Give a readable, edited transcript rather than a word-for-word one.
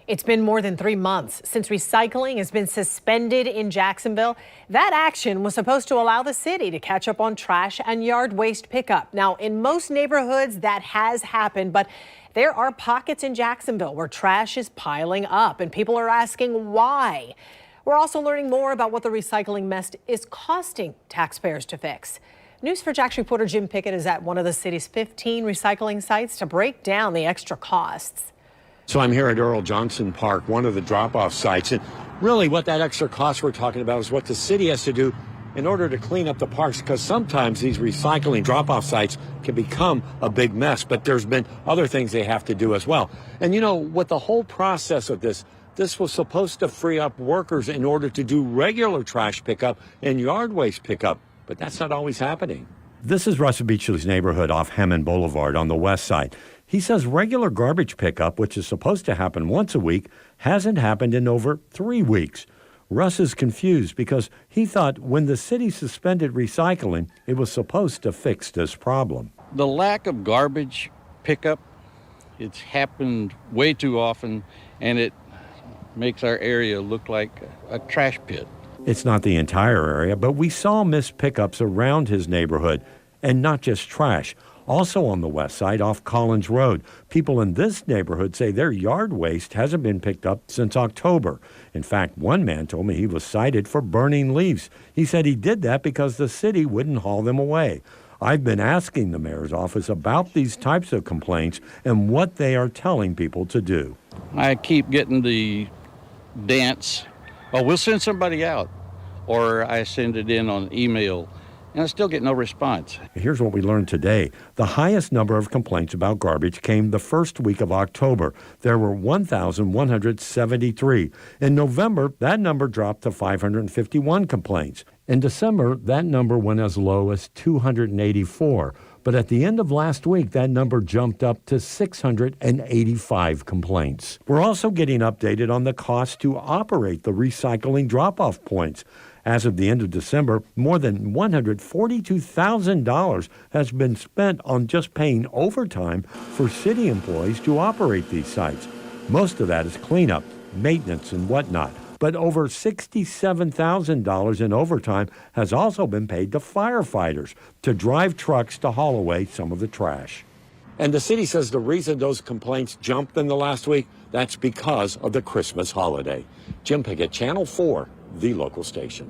It's been more than 3 months since recycling has been suspended in Jacksonville. That action was supposed to allow the city to catch up on trash and yard waste pickup. Now, in most neighborhoods, that has happened, but there are pockets in Jacksonville where trash is piling up and people are asking why. We're also learning more about what the recycling mess is costing taxpayers to fix. News4Jax reporter Jim Pickett is at one of the city's 15 recycling sites to break down the extra costs. So I'm here at Earl Johnson Park, one of the drop-off sites, and really what that extra cost we're talking about is what the city has to do in order to clean up the parks, because sometimes these recycling drop-off sites can become a big mess, but there's been other things they have to do as well. And you know, with the whole process of this was supposed to free up workers in order to do regular trash pickup and yard waste pickup, but that's not always happening. This is Russell Beachley's neighborhood off Hammond Boulevard on the west side. He says regular garbage pickup, which is supposed to happen once a week, hasn't happened in over 3 weeks. Russ is confused because he thought when the city suspended recycling, it was supposed to fix this problem. The lack of garbage pickup, it's happened way too often, and it makes our area look like a trash pit. It's not the entire area, but we saw missed pickups around his neighborhood, and not just trash. Also on the west side off Collins Road, people in this neighborhood say their yard waste hasn't been picked up since October. In fact, one man told me he was cited for burning leaves. He said he did that because the city wouldn't haul them away. I've been asking the mayor's office about these types of complaints and what they are telling people to do. I keep getting the dance, oh, we'll send somebody out, or I send it in on email, and I still get no response. Here's what we learned today. The highest number of complaints about garbage came the first week of October. There were 1,173. In November, that number dropped to 551 complaints. In December, that number went as low as 284. But at the end of last week, that number jumped up to 685 complaints. We're also getting updated on the cost to operate the recycling drop-off points. As of the end of December, more than $142,000 has been spent on just paying overtime for city employees to operate these sites. Most of that is cleanup, maintenance, and whatnot. But over $67,000 in overtime has also been paid to firefighters to drive trucks to haul away some of the trash. And the city says the reason those complaints jumped in the last week, that's because of the Christmas holiday. Jim Pickett, Channel 4, the local station.